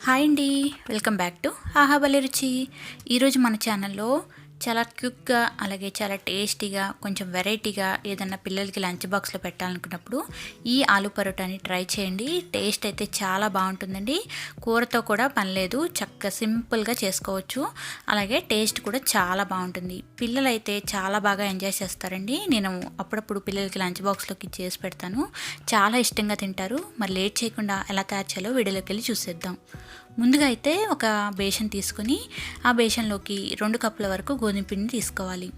Hi అండి, welcome back to ఆహా భలే రుచి. ఈరోజు మన ఛానల్లో చాలా క్విక్గా అలాగే చాలా టేస్టీగా కొంచెం వెరైటీగా ఏదన్నా పిల్లలకి లంచ్ బాక్స్లో పెట్టాలనుకున్నప్పుడు ఈ ఆలూ పరోటాని ట్రై చేయండి. టేస్ట్ అయితే చాలా బాగుంటుందండి. కూరతో కూడా పని లేదు, చక్కగా సింపుల్గా చేసుకోవచ్చు. అలాగే టేస్ట్ కూడా చాలా బాగుంటుంది. పిల్లలు అయితే చాలా బాగా ఎంజాయ్ చేస్తారండి. నేను అప్పుడప్పుడు పిల్లలకి లంచ్ బాక్స్లోకి చేసి పెడతాను, చాలా ఇష్టంగా తింటారు. మరి లేట్ చేయకుండా ఎలా తయారు చేయాలో వీడియోలోకి వెళ్ళి చూసేద్దాం. ముందుగా అయితే ఒక బేషన్ తీసుకొని ఆ బేషన్లోకి 2 కప్పుల వరకు గోధుమ పిండి తీసుకోవాలి.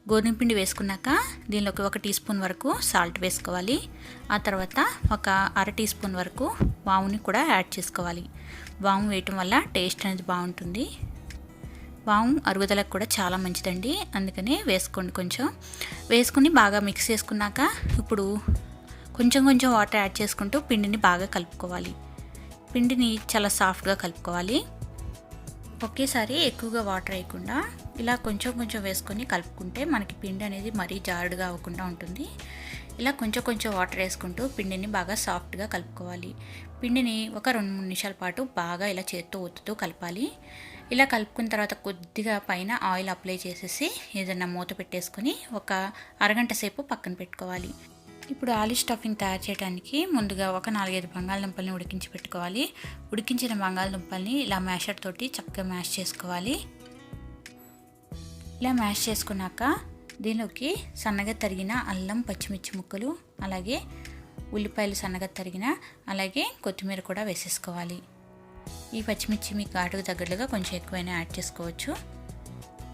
గోధుమ పిండి వేసుకున్నాక దీనిలోకి 1 టీ స్పూన్ వరకు సాల్ట్ వేసుకోవాలి. ఆ తర్వాత ఒక అర టీ స్పూన్ వరకు వాముని కూడా యాడ్ చేసుకోవాలి. వాము వేయటం వల్ల టేస్ట్ అనేది బాగుంటుంది. వాము అరుగుదలకు కూడా చాలా మంచిదండి, అందుకనే వేసుకోండి. కొంచెం వేసుకుని బాగా మిక్స్ చేసుకున్నాక ఇప్పుడు కొంచెం కొంచెం వాటర్ యాడ్ చేసుకుంటూ పిండిని బాగా కలుపుకోవాలి. పిండిని చాలా సాఫ్ట్గా కలుపుకోవాలి. ఒకేసారి ఎక్కువగా వాటర్ వేయకుండా ఇలా కొంచెం కొంచెం వేసుకొని కలుపుకుంటే మనకి పిండి అనేది మరీ జారుడుగా అవ్వకుండా ఉంటుంది. ఇలా కొంచెం కొంచెం వాటర్ వేసుకుంటూ పిండిని బాగా సాఫ్ట్గా కలుపుకోవాలి. పిండిని ఒక 2-3 నిమిషాల పాటు బాగా ఇలా చేత్తో ఒత్తుతూ కలపాలి. ఇలా కలుపుకున్న తర్వాత కొద్దిగా పైన ఆయిల్ అప్లై చేసేసి ఏదైనా మూత పెట్టేసుకొని ఒక అరగంట సేపు పక్కన పెట్టుకోవాలి. ఇప్పుడు ఆలూ స్టఫింగ్ తయారు చేయడానికి ముందుగా ఒక 4-5 బంగాళదుంపల్ని ఉడికించి పెట్టుకోవాలి. ఉడికించిన బంగాళదుంపల్ని ఇలా మ్యాషర్ తోటి చక్కగా మ్యాష్ చేసుకోవాలి. ఇలా మ్యాష్ చేసుకున్నాక దీనిలోకి సన్నగా తరిగిన అల్లం, పచ్చిమిర్చి ముక్కలు, అలాగే ఉల్లిపాయలు సన్నగా తరిగిన, అలాగే కొత్తిమీర కూడా వేసేసుకోవాలి. ఈ పచ్చిమిర్చి మీ ఘాటుకు తగ్గట్లుగా కొంచెం ఎక్కువైనా యాడ్ చేసుకోవచ్చు.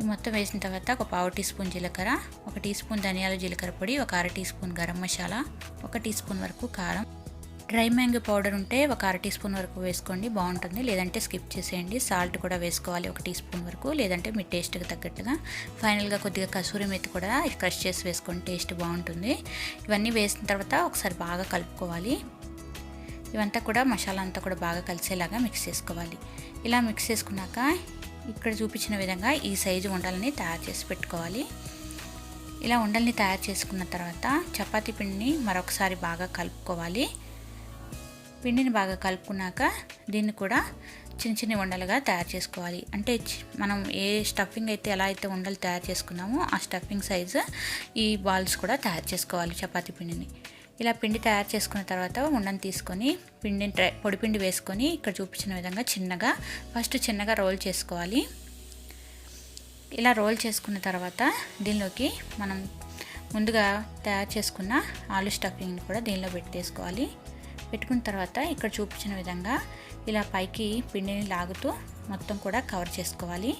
మొత్తం వేసిన తర్వాత ఒక 1/4 టీ స్పూన్ జీలకర్ర, 1 టీ స్పూన్ ధనియాల జీలకర్ర పొడి, ఒక అర teaspoon garam masala, 1 teaspoon వరకు కారం, డ్రై మ్యాంగో పౌడర్ ఉంటే ఒక అర టీ స్పూన్ వరకు వేసుకోండి, బాగుంటుంది. లేదంటే స్కిప్ చేసేయండి. సాల్ట్ కూడా వేసుకోవాలి 1 టీ స్పూన్ వరకు, లేదంటే మీ టేస్ట్కి తగ్గట్టుగా. ఫైనల్గా కొద్దిగా కసూరి మెత్తి కూడా క్రష్ చేసి వేసుకోండి, టేస్ట్ బాగుంటుంది. ఇవన్నీ వేసిన తర్వాత ఒకసారి బాగా కలుపుకోవాలి. ఇవంతా కూడా మసాలా అంతా కూడా బాగా కలిసేలాగా మిక్స్ చేసుకోవాలి. ఇలా మిక్స్ చేసుకున్నాక ఇక్కడ చూపించిన విధంగా ఈ సైజు ఉండల్ని తయారు చేసి పెట్టుకోవాలి. ఇలా ఉండల్ని తయారు చేసుకున్న తర్వాత చపాతీ పిండిని మరొకసారి బాగా కలుపుకోవాలి. పిండిని బాగా కలుపుకున్నాక దీన్ని కూడా చిన్న చిన్న ఉండలుగా తయారు చేసుకోవాలి. అంటే మనం ఏ స్టఫింగ్ అయితే ఎలా అయితే ఉండలు తయారు చేసుకున్నామో ఆ స్టఫింగ్ సైజు ఈ బాల్స్ కూడా తయారు చేసుకోవాలి చపాతీ పిండిని. ఇలా పిండి తయారు చేసుకున్న తర్వాత ఉండని తీసుకొని పొడి పిండి వేసుకొని ఇక్కడ చూపించిన విధంగా చిన్నగా రోల్ చేసుకోవాలి. ఇలా రోల్ చేసుకున్న తర్వాత దీనిలోకి మనం ముందుగా తయారు చేసుకున్న ఆలూ స్టఫింగ్ని కూడా దీనిలో పెట్టేసుకోవాలి. పెట్టుకున్న తర్వాత ఇక్కడ చూపించిన విధంగా ఇలా పైకి పిండిని లాగుతూ మొత్తం కూడా కవర్ చేసుకోవాలి.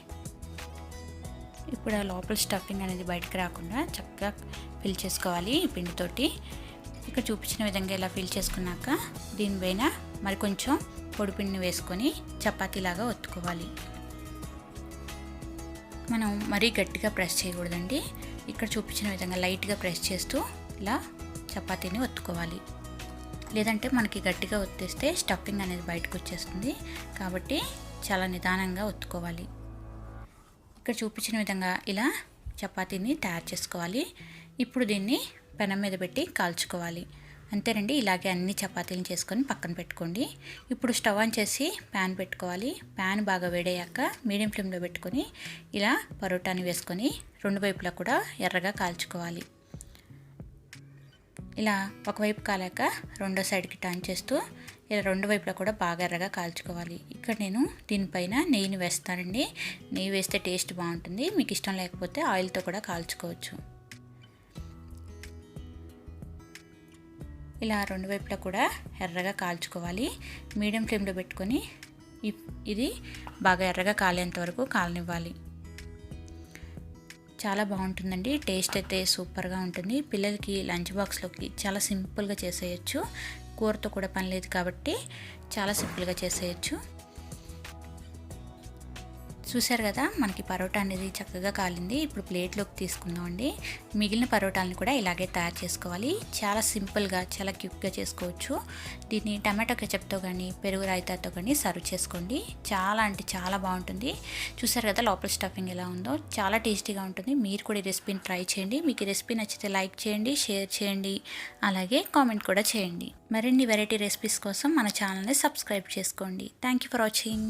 ఇప్పుడు ఆ లోపల స్టఫింగ్ అనేది బయటకు రాకుండా చక్కగా ఫిల్ చేసుకోవాలి ఈ పిండితోటి. ఇక్కడ చూపించిన విధంగా ఇలా ఫిల్ చేసుకున్నాక దీనిపైన మరి కొంచెం పొడిపిండిని వేసుకొని చపాతీలాగా ఒత్తుకోవాలి. మనం మరీ గట్టిగా ప్రెస్ చేయకూడదండి. ఇక్కడ చూపించిన విధంగా లైట్గా ప్రెస్ చేస్తూ ఇలా చపాతీని ఒత్తుకోవాలి. లేదంటే మనకి గట్టిగా ఒత్తేస్తే స్టఫింగ్ అనేది బయటకు వచ్చేస్తుంది, కాబట్టి చాలా నిదానంగా ఒత్తుకోవాలి. ఇక్కడ చూపించిన విధంగా ఇలా చపాతీని తయారు చేసుకోవాలి. ఇప్పుడు దీన్ని పెనం మీద పెట్టి కాల్చుకోవాలి. అంతేనండి, ఇలాగే అన్ని చపాతీలను చేసుకొని పక్కన పెట్టుకోండి. ఇప్పుడు స్టవ్ ఆన్ చేసి ప్యాన్ పెట్టుకోవాలి. ప్యాన్ బాగా వేడయ్యాక మీడియం ఫ్లేమ్లో పెట్టుకొని ఇలా పరోటాని వేసుకొని 2 వైపులా కూడా ఎర్రగా కాల్చుకోవాలి. ఇలా ఒకవైపు కాలాక రెండో సైడ్కి టర్న్ చేస్తూ ఇలా 2 వైపులా కూడా బాగా ఎర్రగా కాల్చుకోవాలి. ఇక్కడ నేను దీనిపైన నెయ్యిని వేస్తానండి. నెయ్యి వేస్తే టేస్ట్ బాగుంటుంది. మీకు ఇష్టం లేకపోతే ఆయిల్తో కూడా కాల్చుకోవచ్చు. ఇలా 2 వైపులా కూడా ఎర్రగా కాల్చుకోవాలి. మీడియం ఫ్లేమ్లో పెట్టుకొని ఇది బాగా ఎర్రగా కాలేంత వరకు కాలనివ్వాలి. చాలా బాగుంటుందండి. టేస్ట్ అయితే సూపర్గా ఉంటుంది. పిల్లలకి లంచ్ బాక్స్లోకి చాలా సింపుల్గా చేసేయచ్చు. కూరతో కూడా పని లేదు కాబట్టి చాలా సింపుల్గా చేసేయచ్చు. చూసారు కదా, మనకి పరోటా అనేది చక్కగా కాలింది. ఇప్పుడు ప్లేట్లోకి తీసుకుందామండి. మిగిలిన పరోటాలను కూడా ఇలాగే తయారు చేసుకోవాలి. చాలా సింపుల్గా, చాలా క్విక్గా చేసుకోవచ్చు. దీన్ని టమాటో కెచప్తో కానీ పెరుగు రాయితాతో కానీ సర్వ్ చేసుకోండి. చాలా అంటే చాలా బాగుంటుంది. చూసారు కదా లోపల స్టఫింగ్ ఎలా ఉందో, చాలా టేస్టీగా ఉంటుంది. మీరు కూడా ఈ రెసిపీని ట్రై చేయండి. మీకు ఈ రెసిపీ నచ్చితే లైక్ చేయండి, షేర్ చేయండి, అలాగే కామెంట్ కూడా చేయండి. మరిన్ని వెరైటీ రెసిపీస్ కోసం మన ఛానల్ని సబ్స్క్రైబ్ చేసుకోండి. Thank you for watching.